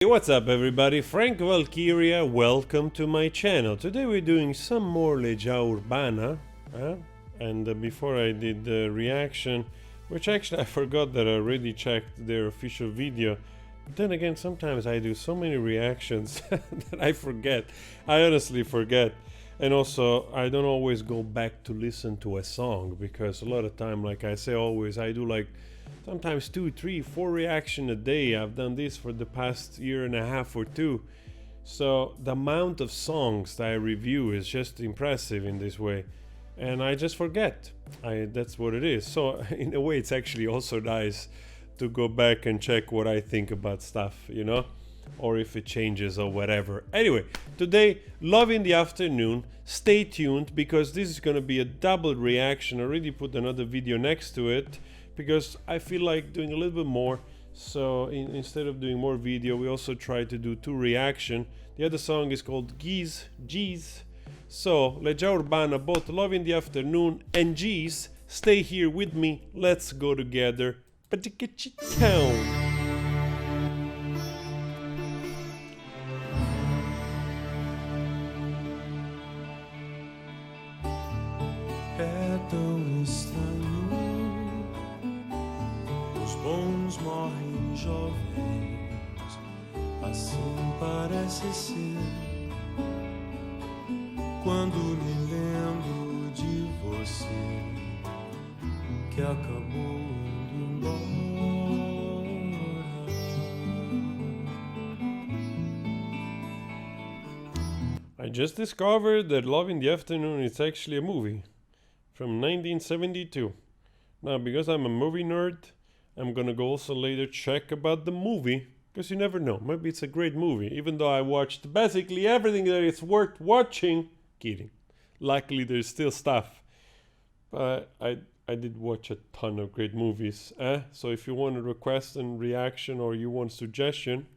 Hey, what's up everybody, Frank Valkyria, welcome to my channel. Today we're doing some more Legião Urbana, and before I did the reaction, which actually I forgot that I already checked their official video, but then again sometimes I do so many reactions that I forget, I honestly forget. And also I don't always go back to listen to a song, because a lot of time, like I say always, I do like sometimes 2, 3, 4 reaction a day. I've done this for the past year and a half or two. So the amount of songs that I review is just impressive in this way. And I just forget. That's what it is. So in a way it's actually also nice to go back and check what I think about stuff, you know? Or if it changes or whatever. Anyway, today, Love in the Afternoon. Stay tuned, because this is gonna be a double reaction. I already put another video next to it, because I feel like doing a little bit more. So instead of doing more video, we also try to do 2 reaction. The other song is called G's. So Legião Urbana, both Love in the Afternoon and G's. Stay here with me, let's go together. Town. É tão estranho, os bons morrem jovens, assim parece ser. Quando me lembro de você, que acabou indo embora. I just discovered that Love in the Afternoon is actually a movie from 1972. Now, because I'm a movie nerd, I'm gonna go also later check about the movie, because you never know, maybe it's a great movie, even though I watched basically everything that is worth watching. Kidding. Luckily there's still stuff. But I did watch a ton of great movies. So if you want a request and reaction, or you want suggestion,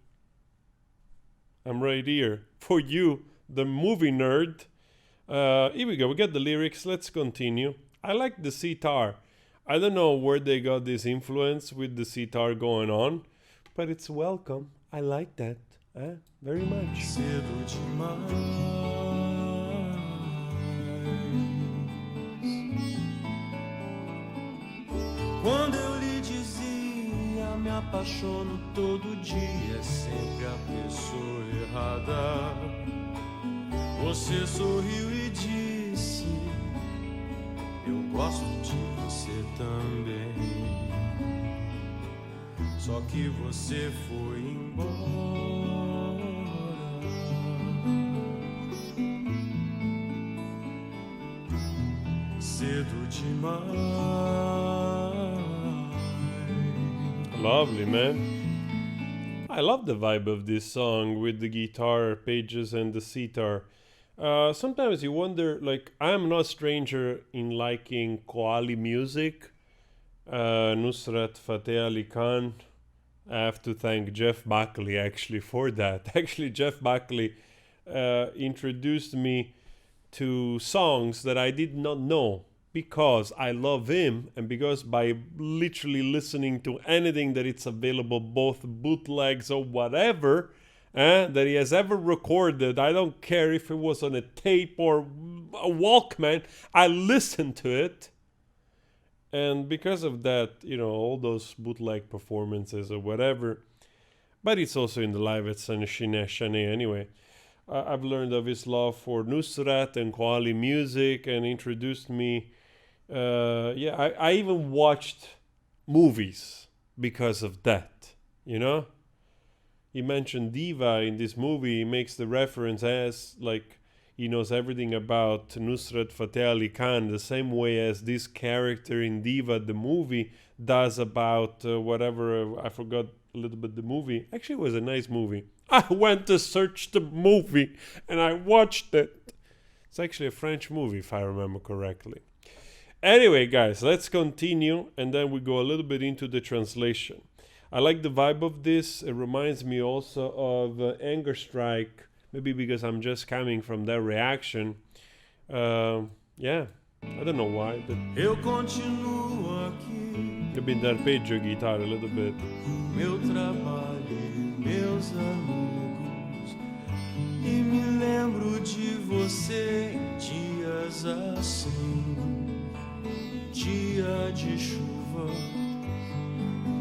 I'm right here for you, the movie nerd. Here we go, we got the lyrics, let's continue. I like the sitar. I don't know where they got this influence with the sitar going on, but it's welcome. I like that, very much. Cedo demais. Quando eu lhe dizia, me apaixono todo dia, é sempre a pessoa errada. Você sorriu e disse, eu gosto de você também. Só que você foi embora. Cedo demais. Lovely, man. I love the vibe of this song with the guitar pages and the sitar. Sometimes you wonder, like, I'm no stranger in liking Qawwali music. Nusrat Fateh Ali Khan. I have to thank Jeff Buckley actually for that. Actually, Jeff Buckley introduced me to songs that I did not know, because I love him, and because by literally listening to anything that it's available, both bootlegs or whatever, that he has ever recorded. I don't care if it was on a tape or a Walkman, I listened to it. And because of that, you know, all those bootleg performances or whatever, but it's also in the live at Shine anyway. I've learned of his love for Nusrat and Qawwali music, and introduced me. I even watched movies because of that, you know? He mentioned Diva in this movie. He makes the reference as like he knows everything about Nusrat Fateh Ali Khan, the same way as this character in Diva, the movie, does about whatever. I forgot a little bit the movie. Actually, it was a nice movie. I went to search the movie and I watched it. It's actually a French movie, if I remember correctly. Anyway, guys, let's continue, and then we go a little bit into the translation. I like the vibe of this. It reminds me also of Anger Strike, maybe because I'm just coming from that reaction. Yeah, I don't know why, but Eu continuo aqui. maybe the arpeggio guitar a little bit. Meu trabalho meus amigos e me lembro de você em dias assim, dia de chuva,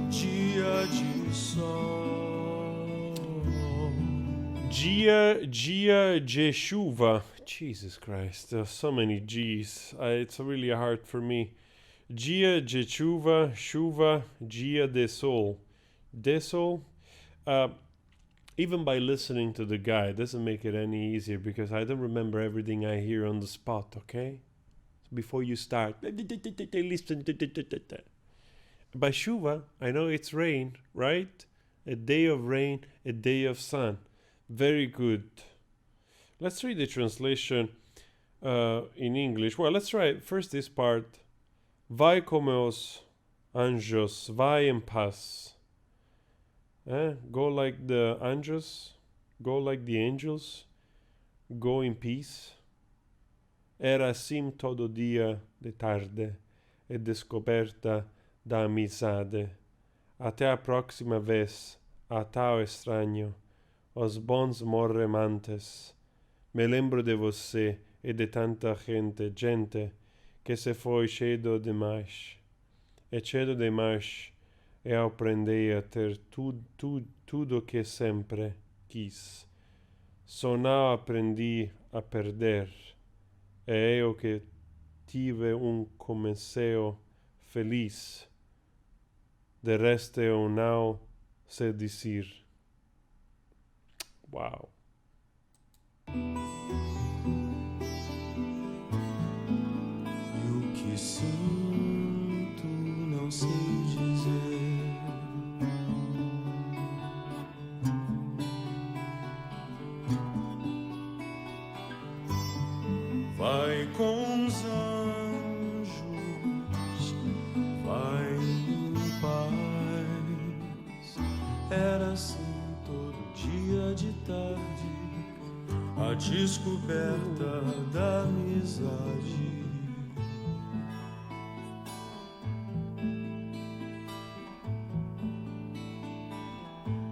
dia de sol. Dia de chuva. Jesus Christ, there's so many G's. It's really hard for me. Dia de chuva, chuva, dia de sol. De sol. Even by listening to the guy, it doesn't make it any easier because I don't remember everything I hear on the spot, okay? Before you start, listen. By chuva, I know it's rain, right? A day of rain, a day of sun. Very good. Let's read the translation in English. Well, let's try first this part. Vai como os anjos, vai em paz. Go like the angels, go like the angels, go in peace. Era assim todo dia de tarde e descoberta da amizade. Até a próxima vez, a tal estranho, os bons morremantes. Me lembro de você e de tanta gente que se foi cedo demais. E cedo demais eu aprendi a ter tudo que sempre quis. Só não aprendi a perder. É eu que tive começo feliz. De resto eu não sei dizer. Wow. E o que sinto não sei dizer. Vai com os anjos, vai em paz. Era assim todo dia de tarde, a descoberta da amizade.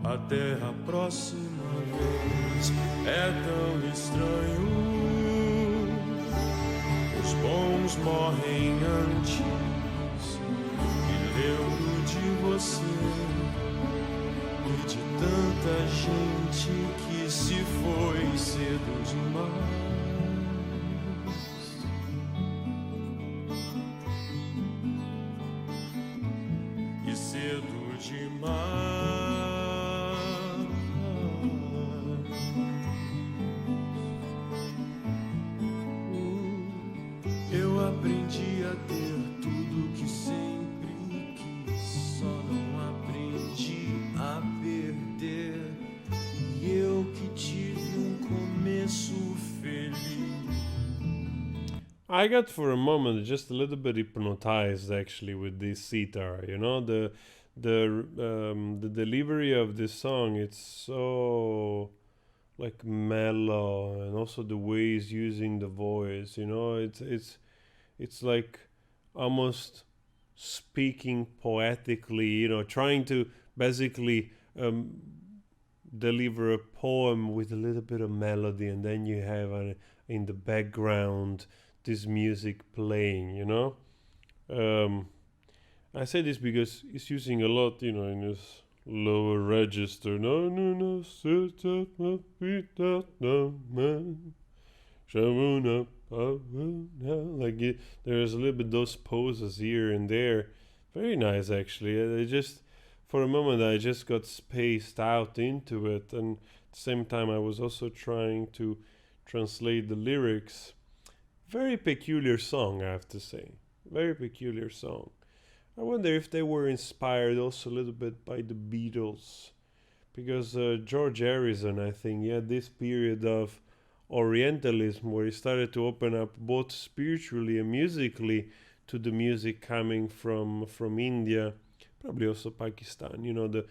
Até a próxima vez, é tão estranho. Os bons morrem antes. Me lembro de você e de tanta gente que se foi cedo demais. E cedo demais. Eu aprendi a ter tudo que sempre quis, só não aprendi a perder. E eu que tive começo feliz. I got for a moment just a little bit hypnotized actually with this sitar. You know, the delivery of this song, it's so like mellow, and also the way he's using the voice. You know, it's like almost speaking poetically. You know, trying to basically deliver a poem with a little bit of melody, and then you have in the background this music playing. You know. I say this because he's using a lot, you know, in his lower register. No, sit up, my feet up, no, man. Shavuna, like there's a little bit those poses here and there. Very nice, actually. I just, for a moment, I just got spaced out into it, and at the same time, I was also trying to translate the lyrics. Very peculiar song, I have to say. Very peculiar song. I wonder if they were inspired also a little bit by the Beatles, because George Harrison, I think, he had this period of Orientalism where he started to open up both spiritually and musically to the music coming from India, probably also Pakistan. You know, the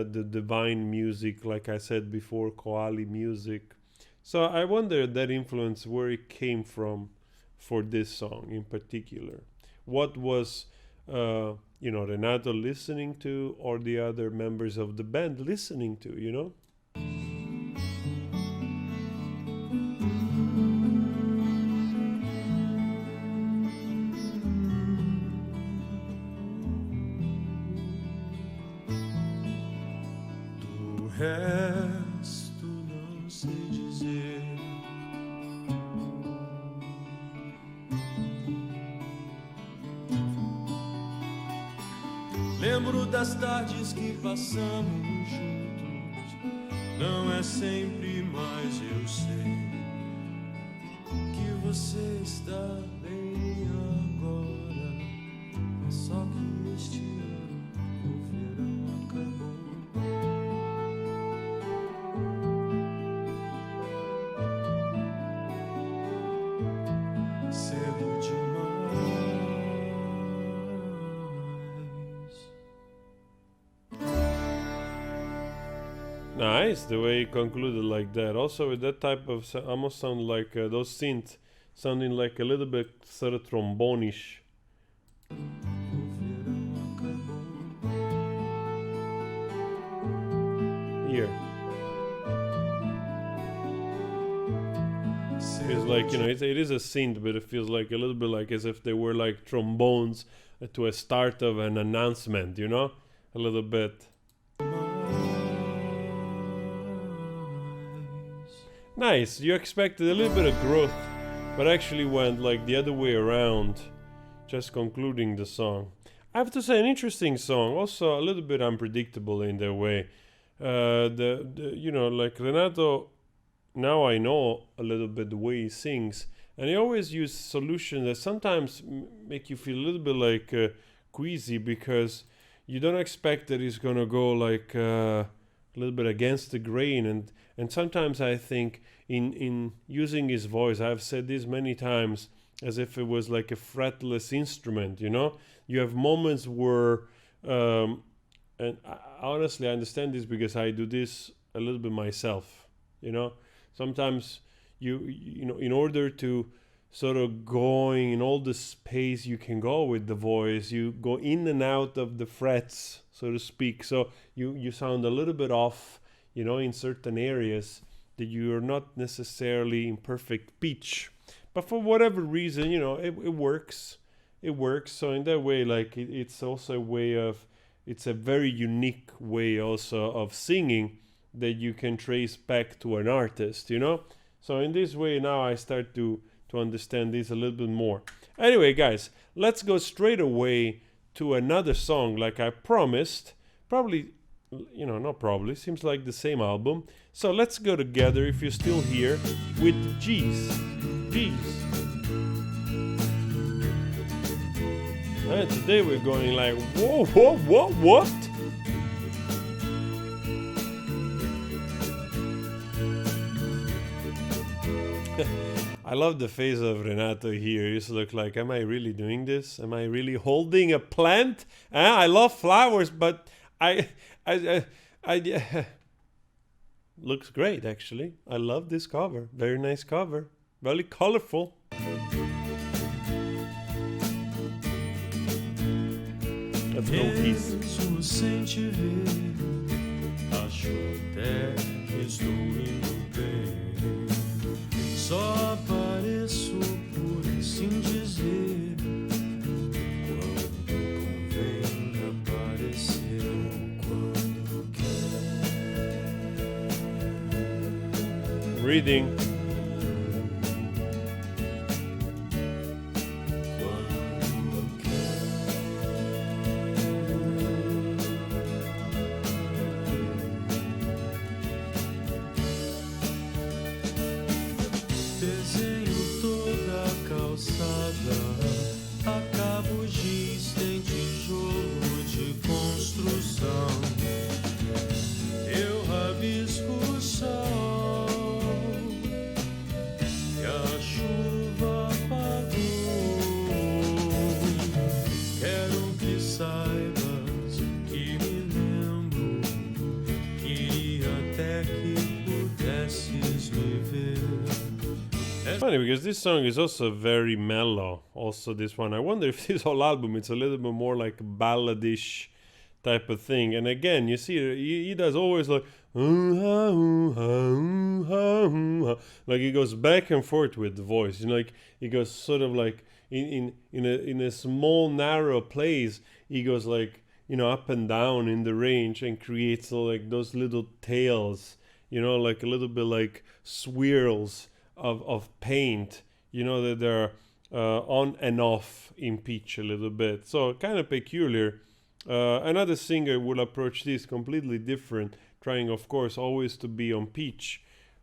divine music, like I said before, Qawwali music. So I wonder that influence where it came from for this song in particular. What was Renato listening to, or the other members of the band listening to, you know? Do resto não sei dizer. Lembro das tardes que passamos juntos. Não é sempre, mas eu sei que você está bem agora. É só que este ano o verão acabou. Cedo demais. Nice, the way he concluded like that. Also with that type of almost sound like those synths sounding like a little bit sort of trombone-ish. O verão acabou. Here. Feels like, it is a synth, but it feels like a little bit like as if they were like trombones to a start of an announcement, you know? A little bit. Nice. You expected a little bit of growth, but actually went like the other way around, just concluding the song. I have to say, an interesting song, also a little bit unpredictable in their way. Like Renato, now I know a little bit the way he sings, and he always uses solutions that sometimes make you feel a little bit like queasy, because you don't expect that he's gonna go like a little bit against the grain, and sometimes I think in using his voice, I've said this many times, as if it was like a fretless instrument, you know? You have moments where, and honestly, I understand this because I do this a little bit myself, you know? Sometimes in order to sort of going in all the space you can go with the voice, you go in and out of the frets, so to speak. So you sound a little bit off, in certain areas that you're not necessarily in perfect pitch. But for whatever reason, it works. It works. So in that way, like it's also a way of, it's a very unique way also of singing that you can trace back to an artist, So in this way, now I start to understand this a little bit more. Anyway, guys, let's go straight away to another song like I promised. Probably, not probably, seems like the same album. So let's go together, if you're still here, with G's. And today we're going like, whoa, what? I love the face of Renato here. He just look like, am I really doing this? Am I really holding a plant? I love flowers, but I looks great, actually. I love this cover. Very nice cover. Very colorful. Let's go, peace. Mesmo sem te ver, acho até que estou indo bem. Só apareço por assim dizer, quando convém aparecer ou quando quer. Reading. Funny because this song is also very mellow. Also, this one. I wonder if this whole album it's a little bit more like balladish type of thing. And again, you see, he does always like like he goes back and forth with the voice. You know, like he goes sort of like in a small narrow place. He goes like up and down in the range and creates like those little tails. Like a little bit like swirls of paint. That they're on and off in pitch a little bit. So kind of peculiar. Another singer will approach this completely different, trying, of course, always to be on pitch.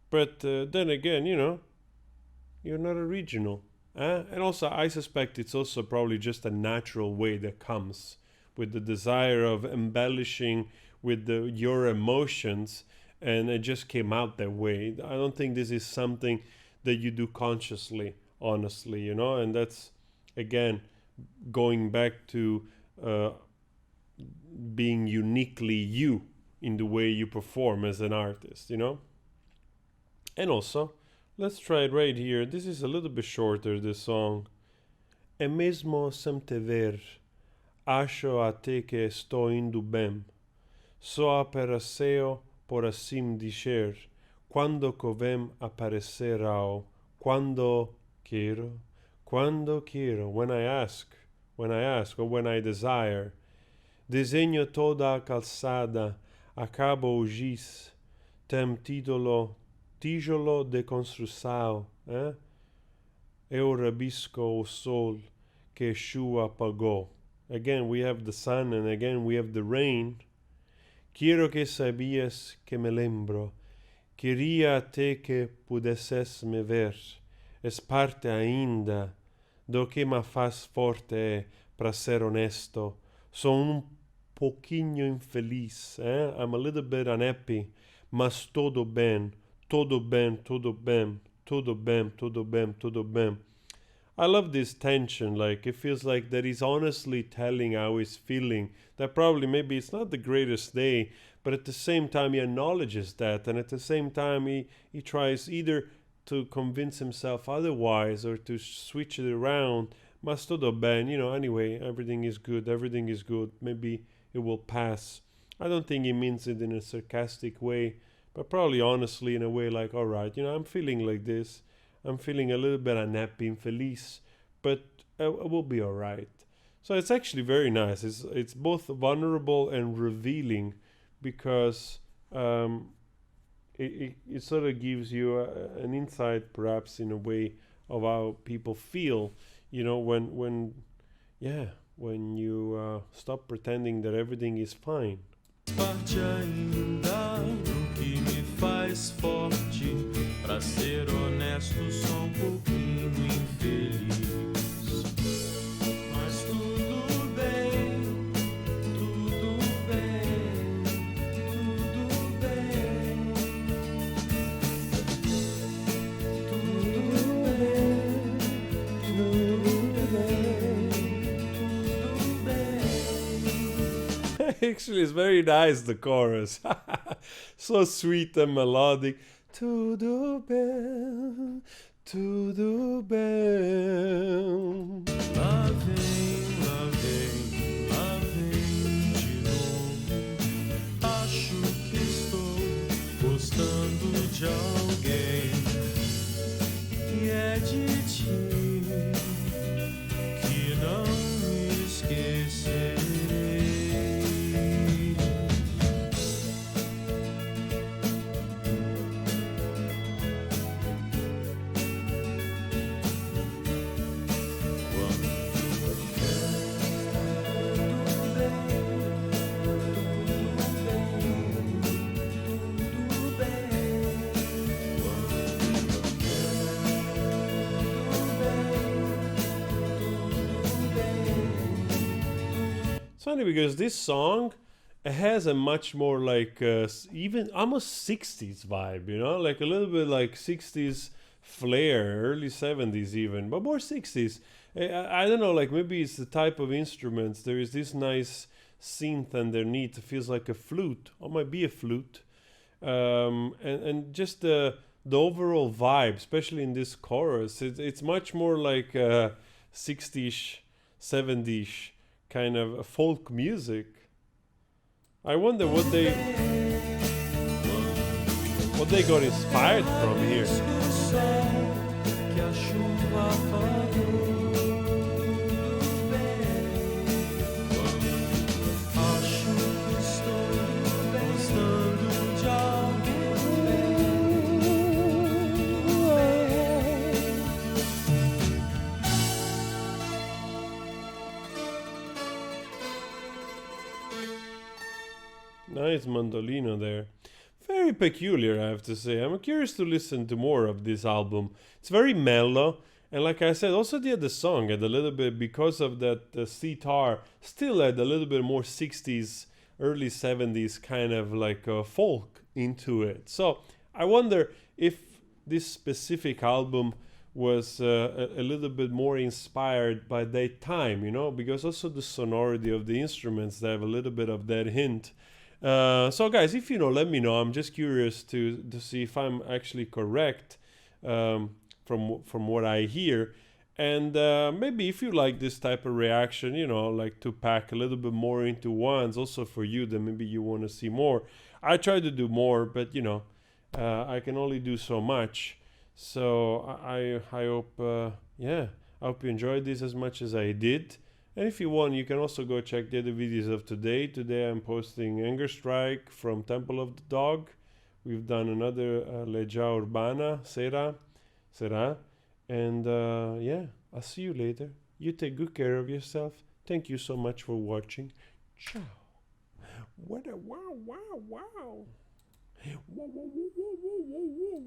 But then again, you're not original. And also, I suspect it's also probably just a natural way that comes with the desire of embellishing with your emotions, and it just came out that way. I don't think this is something that you do consciously, honestly, and that's, again, going back to being uniquely you in the way you perform as an artist, And also, let's try it right here. This is a little bit shorter, this song. É mesmo sem te ver, acho até que estou indo bem. Só apareceu por assim dizer, quando convém aparecerá, quando quero, when I ask, or when I desire. Desenho toda a calçada, acabo o giz, tem tijolo de construção, Eu rabisco o sol que chuva apagou. Again, we have the sun, and again, we have the rain. Quiero que sabias que me lembro, queria até que pudesses me ver. És parte ainda do que me faz forte, para ser honesto. Sou pouquinho infeliz, I'm a little bit unhappy, mas tudo bem. I love this tension, like it feels like that he's honestly telling how he's feeling, that probably maybe it's not the greatest day, but at the same time he acknowledges that, and at the same time he tries either to convince himself otherwise or to switch it around. Mas tudo bem, anyway, everything is good, maybe it will pass. I don't think he means it in a sarcastic way, but probably honestly in a way like, all right, I'm feeling like this. I'm feeling a little bit unhappy, infeliz, but I will be all right. So it's actually very nice. It's both vulnerable and revealing because it sort of gives you an insight, perhaps in a way, of how people feel. When you stop pretending that everything is fine. Parte ainda o que me faz forte, pra ser honesto sou pouquinho infeliz. Mas tudo bem, tudo bem, tudo bem, tudo bem, tudo bem. Actually, it's very nice, the chorus. So sweet and melodic. Tudo bem, tudo bem. Lá vem, lá vem, lá vem de novo. Acho que estou gostando de alguém que é de ti, que não me esquecerei. It's funny because this song has a much more like even almost 60s vibe, like a little bit like 60s flair, early 70s even, but more 60s. I don't know, like maybe it's the type of instruments. There is this nice synth underneath. It feels like a flute, or might be a flute, and just the the overall vibe, especially in this chorus. It's much more like 60s, 70s kind of folk music. I wonder what they got inspired from here. Que a chuva parou. Acho que estou gostando de alguém. Nice mandolino there. Very peculiar, I have to say. I'm curious to listen to more of this album. It's very mellow, and like I said, also the other song had a little bit, because of that sitar, still had a little bit more 60s, early 70s kind of like folk into it. So I wonder if this specific album was a little bit more inspired by that time, you know, because also the sonority of the instruments, they have a little bit of that hint. So guys, if you know, let me know. I'm just curious to see if I'm actually correct from what I hear. And maybe if you like this type of reaction, you know, like to pack a little bit more into ones, also for you, then maybe you want to see more. I try to do more, but you know, I can only do so much. So I hope, yeah, I hope you enjoyed this as much as I did. And if you want, you can also go check the other videos of today. Today I'm posting Anger Strike from Temple of the Dog. We've done another Legia Urbana, Será. And yeah, I'll see you later. You take good care of yourself. Thank you so much for watching. Ciao. What a wow, wow, wow. Wow, wow, wow, wow, wow, wow, wow.